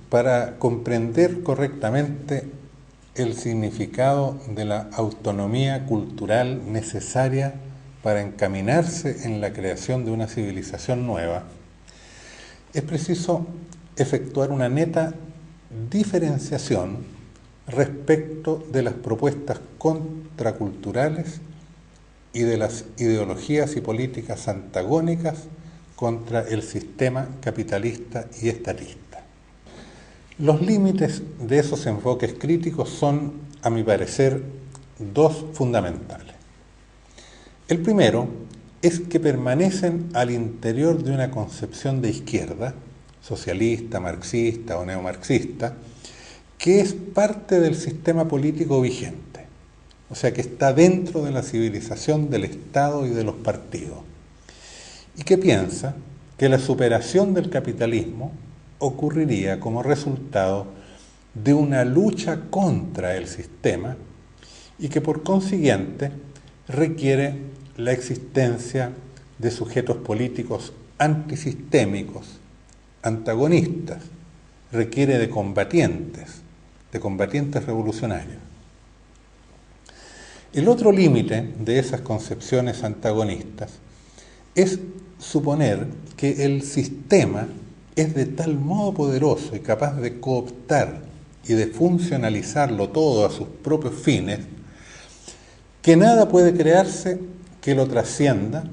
para comprender correctamente el significado de la autonomía cultural necesaria para encaminarse en la creación de una civilización nueva, es preciso efectuar una neta diferenciación respecto de las propuestas contraculturales y de las ideologías y políticas antagónicas contra el sistema capitalista y estatista. Los límites de esos enfoques críticos son, a mi parecer, dos fundamentales. El primero es que permanecen al interior de una concepción de izquierda, socialista, marxista o neomarxista, que es parte del sistema político vigente, o sea que está dentro de la civilización del Estado y de los partidos, y que piensa que la superación del capitalismo ocurriría como resultado de una lucha contra el sistema y que por consiguiente requiere la existencia de sujetos políticos antisistémicos, antagonistas, requiere de combatientes revolucionarios. El otro límite de esas concepciones antagonistas es suponer que el sistema es de tal modo poderoso y capaz de cooptar y de funcionalizarlo todo a sus propios fines, que nada puede crearse que lo trascienda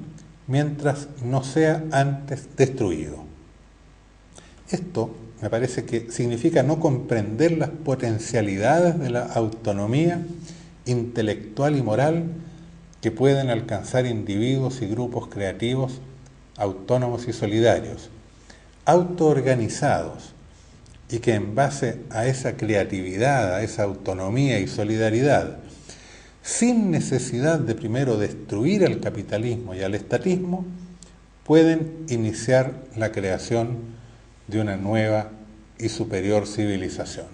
mientras no sea antes destruido. Esto me parece que significa no comprender las potencialidades de la autonomía intelectual y moral que pueden alcanzar individuos y grupos creativos autónomos y solidarios, autoorganizados, y que en base a esa creatividad, a esa autonomía y solidaridad, sin necesidad de primero destruir al capitalismo y al estatismo, pueden iniciar la creación de una nueva y superior civilización.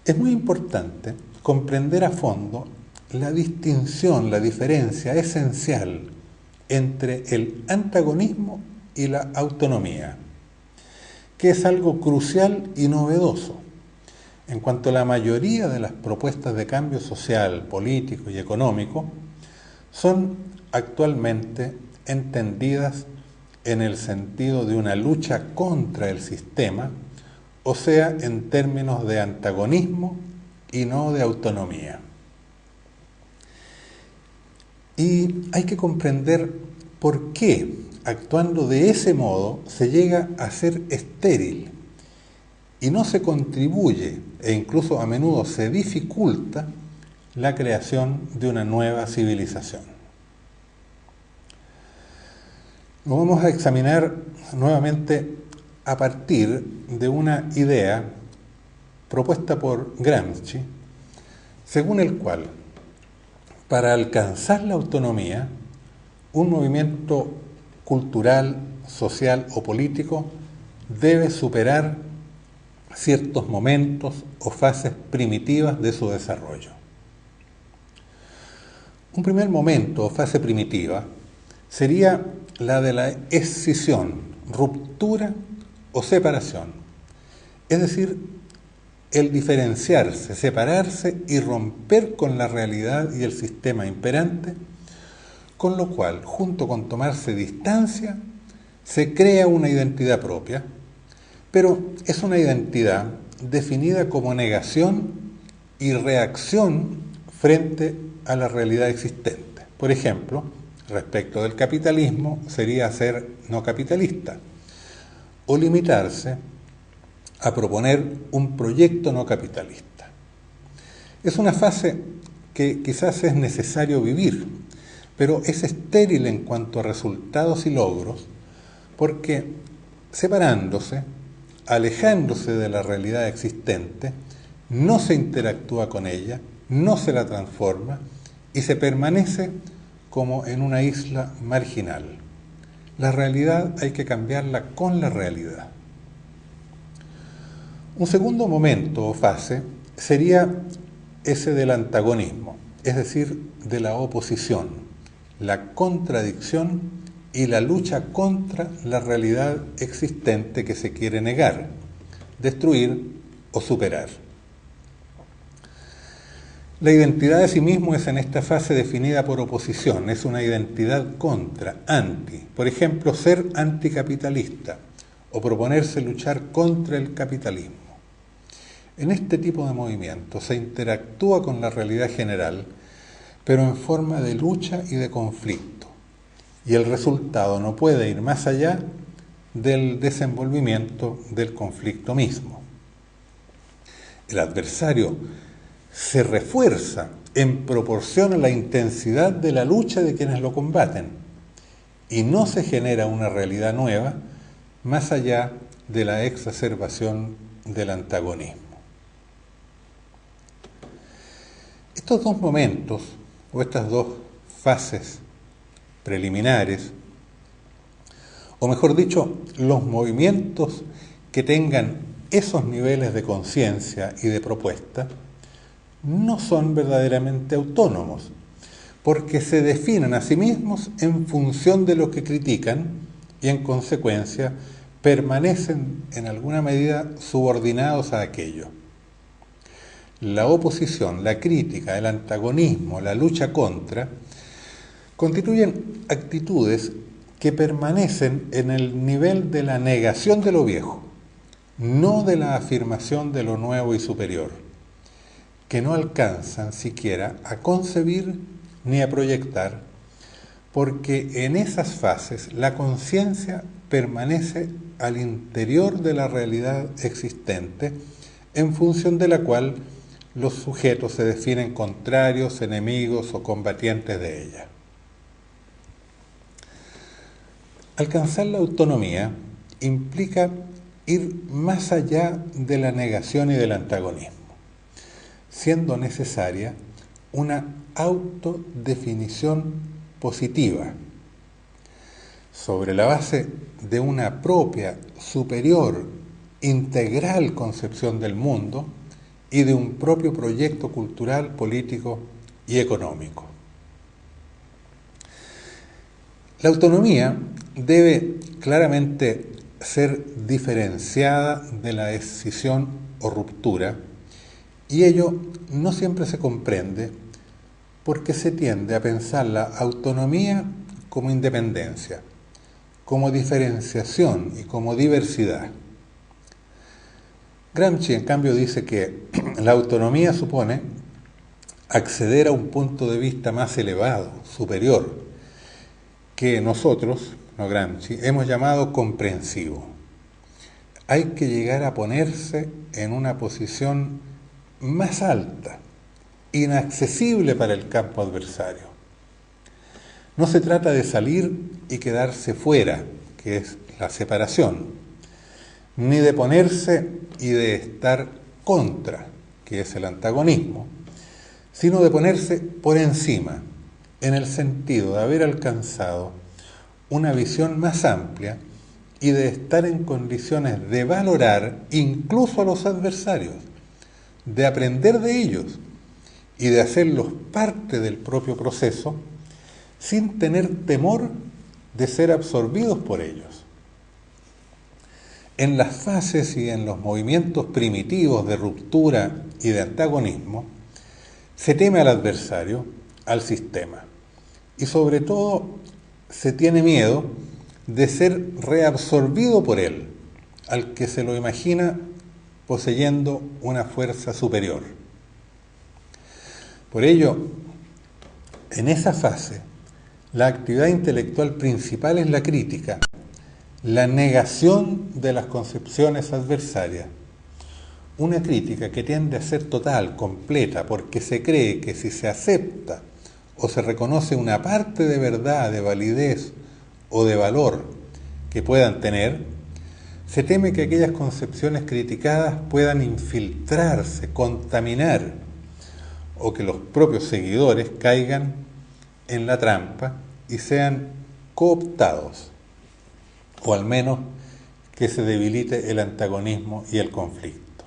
Es muy importante comprender a fondo la distinción, la diferencia esencial entre el antagonismo y la autonomía, que es algo crucial y novedoso, en cuanto la mayoría de las propuestas de cambio social, político y económico son actualmente entendidas en el sentido de una lucha contra el sistema, o sea, en términos de antagonismo y no de autonomía. Y hay que comprender por qué, actuando de ese modo, se llega a ser estéril y no se contribuye, e incluso a menudo se dificulta, la creación de una nueva civilización. Lo vamos a examinar nuevamente a partir de una idea propuesta por Gramsci, según el cual, para alcanzar la autonomía, un movimiento cultural, social o político debe superar ciertos momentos o fases primitivas de su desarrollo. Un primer momento o fase primitiva sería la de la escisión, ruptura o separación, es decir, el diferenciarse, separarse y romper con la realidad y el sistema imperante, con lo cual, junto con tomarse distancia, se crea una identidad propia, pero es una identidad definida como negación y reacción frente a la realidad existente. Por ejemplo, respecto del capitalismo sería ser no capitalista o limitarse a proponer un proyecto no capitalista. Es una fase que quizás es necesario vivir, pero es estéril en cuanto a resultados y logros, porque separándose, alejándose de la realidad existente, no se interactúa con ella, no se la transforma y se permanece como en una isla marginal. La realidad hay que cambiarla con la realidad. Un segundo momento o fase sería ese del antagonismo, es decir, de la oposición, la contradicción y la lucha contra la realidad existente que se quiere negar, destruir o superar. La identidad de sí mismo es en esta fase definida por oposición, es una identidad contra, anti. Por ejemplo, ser anticapitalista o proponerse luchar contra el capitalismo. En este tipo de movimiento se interactúa con la realidad general, pero en forma de lucha y de conflicto. Y el resultado no puede ir más allá del desenvolvimiento del conflicto mismo. El adversario se refuerza en proporción a la intensidad de la lucha de quienes lo combaten y no se genera una realidad nueva más allá de la exacerbación del antagonismo. Estos dos momentos, o estas dos fases preliminares, o mejor dicho, los movimientos que tengan esos niveles de conciencia y de propuesta, no son verdaderamente autónomos, porque se definen a sí mismos en función de lo que critican y en consecuencia permanecen en alguna medida subordinados a aquello. La oposición, la crítica, el antagonismo, la lucha contra, constituyen actitudes que permanecen en el nivel de la negación de lo viejo, no de la afirmación de lo nuevo y superior, que no alcanzan siquiera a concebir ni a proyectar, porque en esas fases la conciencia permanece al interior de la realidad existente, en función de la cual los sujetos se definen contrarios, enemigos o combatientes de ella. Alcanzar la autonomía implica ir más allá de la negación y del antagonismo, siendo necesaria una autodefinición positiva, sobre la base de una propia, superior, integral concepción del mundo y de un propio proyecto cultural, político y económico. La autonomía debe claramente ser diferenciada de la escisión o ruptura, y ello no siempre se comprende porque se tiende a pensar la autonomía como independencia, como diferenciación y como diversidad. Gramsci, en cambio, dice que la autonomía supone acceder a un punto de vista más elevado, superior, que nosotros, no Gramsci, hemos llamado comprensivo. Hay que llegar a ponerse en una posición más alta, inaccesible para el campo adversario. No se trata de salir y quedarse fuera, que es la separación, ni de ponerse y de estar contra, que es el antagonismo, sino de ponerse por encima, en el sentido de haber alcanzado una visión más amplia y de estar en condiciones de valorar incluso a los adversarios, de aprender de ellos y de hacerlos parte del propio proceso sin tener temor de ser absorbidos por ellos. En las fases y en los movimientos primitivos de ruptura y de antagonismo, se teme al adversario, al sistema, y sobre todo se tiene miedo de ser reabsorbido por él, al que se lo imagina poseyendo una fuerza superior. Por ello, en esa fase, la actividad intelectual principal es la crítica, la negación de las concepciones adversarias. Una crítica que tiende a ser total, completa, porque se cree que si se acepta o se reconoce una parte de verdad, de validez o de valor que puedan tener, se teme que aquellas concepciones criticadas puedan infiltrarse, contaminar, o que los propios seguidores caigan en la trampa y sean cooptados, o al menos que se debilite el antagonismo y el conflicto.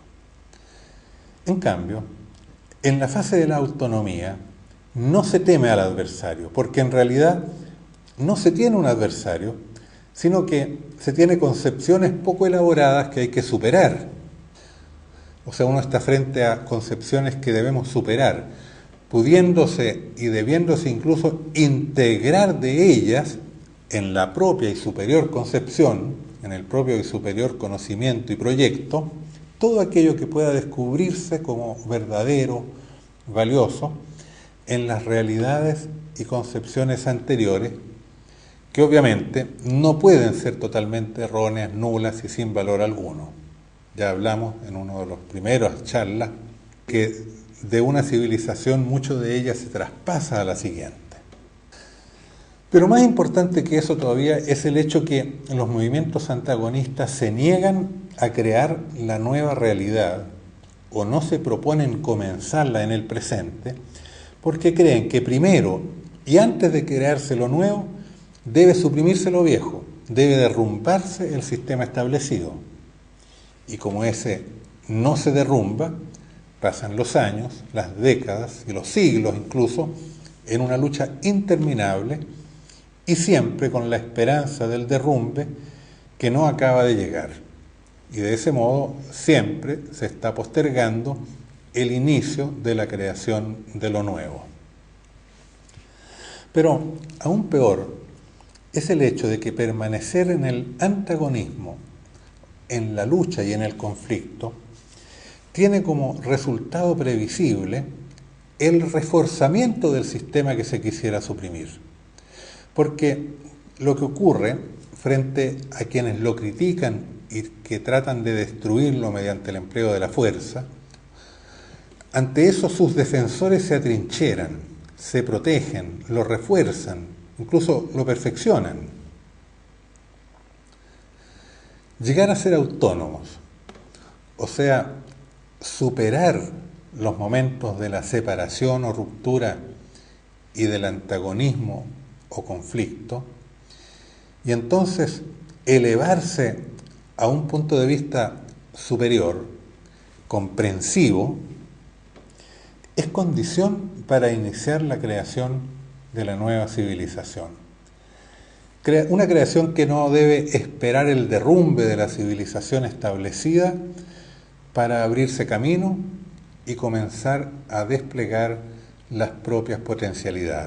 En cambio, en la fase de la autonomía no se teme al adversario, porque en realidad no se tiene un adversario, sino que se tiene concepciones poco elaboradas que hay que superar. O sea, uno está frente a concepciones que debemos superar, pudiéndose y debiéndose incluso integrar de ellas en la propia y superior concepción, en el propio y superior conocimiento y proyecto, todo aquello que pueda descubrirse como verdadero, valioso, en las realidades y concepciones anteriores, que obviamente no pueden ser totalmente erróneas, nulas y sin valor alguno. Ya hablamos en una de las primeras charlas que de una civilización mucho de ella se traspasa a la siguiente. Pero más importante que eso todavía es el hecho que los movimientos antagonistas se niegan a crear la nueva realidad o no se proponen comenzarla en el presente porque creen que primero y antes de crearse lo nuevo debe suprimirse lo viejo, debe derrumbarse el sistema establecido. Y como ese no se derrumba, pasan los años, las décadas y los siglos incluso en una lucha interminable y siempre con la esperanza del derrumbe que no acaba de llegar. Y de ese modo siempre se está postergando el inicio de la creación de lo nuevo. Pero aún peor es el hecho de que permanecer en el antagonismo, en la lucha y en el conflicto, tiene como resultado previsible el reforzamiento del sistema que se quisiera suprimir. Porque lo que ocurre frente a quienes lo critican y que tratan de destruirlo mediante el empleo de la fuerza, ante eso sus defensores se atrincheran, se protegen, lo refuerzan, incluso lo perfeccionan. Llegar a ser autónomos, o sea, superar los momentos de la separación o ruptura y del antagonismo o conflicto, y entonces elevarse a un punto de vista superior, comprensivo, es condición para iniciar la creación de la nueva civilización. Una creación que no debe esperar el derrumbe de la civilización establecida para abrirse camino y comenzar a desplegar las propias potencialidades.